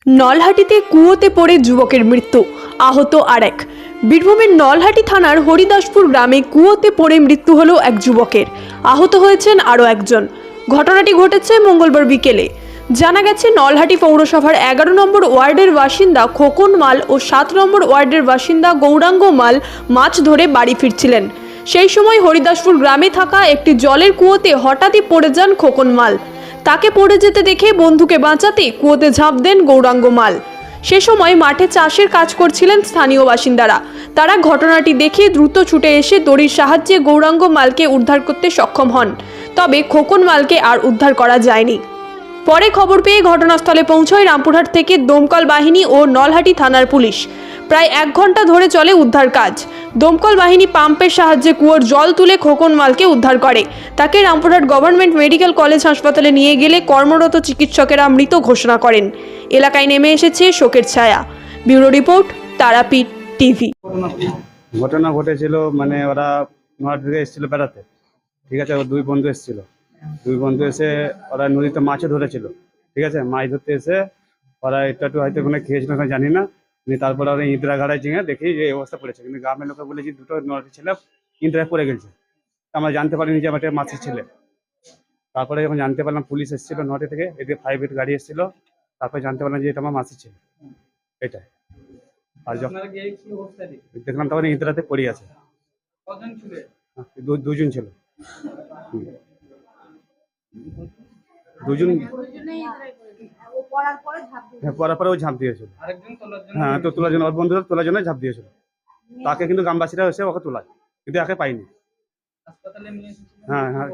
নলহাটিতে কুয়োতে পড়ে যুবকের মৃত্যু, আহত আরেক। বীরভূমের নলহাটি থানার হরিদাসপুর গ্রামে কুয়োতে পড়ে মৃত্যু হলো এক যুবকের, আহত হয়েছেন আরও একজন। ঘটনাটি ঘটেছে মঙ্গলবার বিকেলে। জানা গেছে, নলহাটি পৌরসভার 11 নম্বর ওয়ার্ডের বাসিন্দা খোকন মাল ও 7 নম্বর ওয়ার্ডের বাসিন্দা গৌরাঙ্গ মাল মাছ ধরে বাড়ি ফিরছিলেন। সেই সময় হরিদাসপুর গ্রামে থাকা একটি জলের কুয়োতে হঠাৎই পড়ে যান খোকন মাল। তাকে পড়ে যেতে দেখে বন্ধুকে বাঁচাতে কুয়োতে ঝাঁপ দেন গৌরাঙ্গ মাল। সে সময় মাঠে চাষের কাজ করছিলেন স্থানীয় বাসিন্দারা। তারা ঘটনাটি দেখে দ্রুত ছুটে এসে দড়ির সাহায্যে গৌরাঙ্গ মালকে উদ্ধার করতে সক্ষম হন। তবে খোকন মালকে আর উদ্ধার করা যায়নি। পরে খবর পেয়ে ঘটনাস্থলে পৌঁছয় রামপুরহাট থেকে দমকল বাহিনী ও নলহাটি থানার পুলিশ। প্রায় 1 ঘন্টা ধরে চলে উদ্ধার কাজ। দমকল বাহিনী পাম্পের সাহায্যে কুয়োর জল তুলে খোকন মালকে উদ্ধার করে। তাকে রামপুরহাট গভর্নমেন্ট মেডিকেল কলেজ হাসপাতালে নিয়ে গেলে কর্মরত চিকিৎসকেরা মৃত ঘোষণা করেন। এলাকায় নেমে এসেছে শোকের ছায়া। Bureau report, Tarapith TV. ঘটনা ঘটেছিল মানে ওরা নদী থেকে এসেছিল বেড়াতে, ঠিক আছে। ওর 2 বন্ধু এসেছিল। 2 বন্ধু এসে ওরা নদীতে মাছও ধরেছিল, ঠিক আছে। মাছ ধরতে এসে ওরা একটু হয়তো কোনো খেয়েছিল না জানি না। তারপরে ওরা ইন্দিরা ঘাড়ায় চিঙে দেখি যে এই অবস্থা পড়েছে। কিন্তু গ্রামের লোকে বলেছি 2টো নদী ছেলে ইন্দিরায় পড়ে গেছে। আমরা জানতে পারিনি যে আমার মাছের ছেলে। তারপরে যখন জানতে পারলাম, পুলিশ এসেছিল নদী থেকে, এদিকে 5 গাড়ি এসেছিল। তারপরে জানতে পারলাম যে এটা আমার মাছের ছেলে, এটাই। আর যখন দেখলাম তখন ইন্দিরাতে পড়ে আছে। দুজন ছিল। দুজন পড়ার পরে ও ঝাঁপ দিয়েছিল। হ্যাঁ, তো তোলার জন্য ওর বন্ধুরা তোলার জন্য ঝাঁপ দিয়েছিল। তাকে কিন্তু গ্রামবাসীরা এসে ওকে তোলায়, কিন্তু একে পাইনি। হ্যাঁ হ্যাঁ,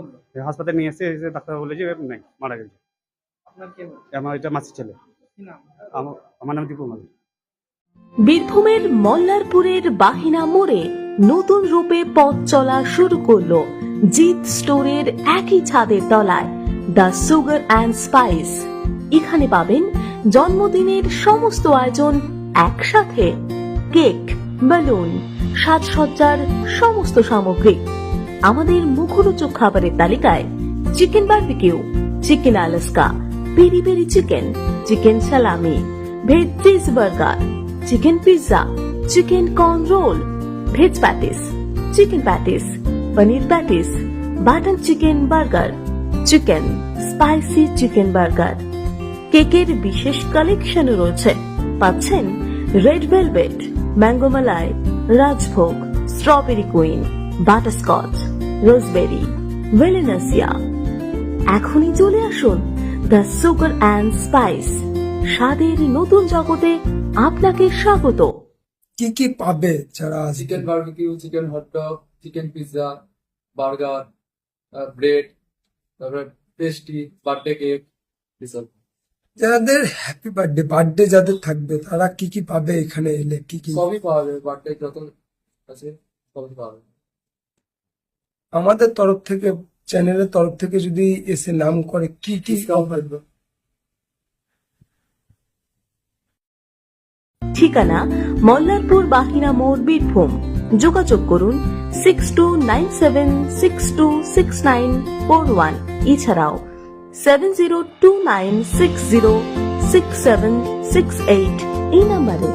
হাসপাতালে নিয়ে এসে ডাক্তার বলেছে নাই, মারা গেছে। আমার এটা মাসির ছেলে। আমার নাম দীপু মাল। বীরভূমের মল্লারপুরের বাহিনা মোড়ে নতুন রূপে পথ চলা শুরু করলো জিৎ স্টোরের একই ছাদের তলায় দ্য সুগার অ্যান্ড স্পাইস। এখানে পাবেন জন্মদিনের সমস্ত আয়োজন একসাথে, কেক, বেলুন, সাজসজ্জার সমস্ত সামগ্রী। আমাদের মুখরোচক খাবারের তালিকায় chicken barbecue, chicken Alaska, peri peri chicken, chicken salami, veg cheese burger, chicken pizza, chicken corn roll, veg patties, chicken patties, paneer patties, button chicken burger, chicken spicy chicken burger. কেকের বিশেষ কালেকশনও রয়েছে। পাচ্ছেন red velvet, mango malai, Rajbhog, strawberry queen, butterscotch, roseberry, Valencia. এখনই চলে আসুন the sugar and spice. স্বাদের নতুন জগতে আপনাকে স্বাগত। কি কি পাবে যারা chicken barbecue, chicken hot dog, chicken pizza, burger, bread, তারপরে পেস্ট্রি, বার্থডে কেক, এসব। যাদের হ্যাপি বার্থডে যাদের থাকবে তারা কি কি পাবে এখানে এলে? কি কি সবই পাওয়া যাবে, বার্থডে যত আছে সবই পাওয়া যাবে। আমাদের তরফ থেকে, চ্যানেলের তরফ থেকে যদি এসে নাম করে কি কি অফার? ঠিকানা মল্লারপুর বাহিনা মোড়, বীরভূম। যোগাযোগ করুন 6297626941। এছাড়াও 7029606768 এই নাম্বারে।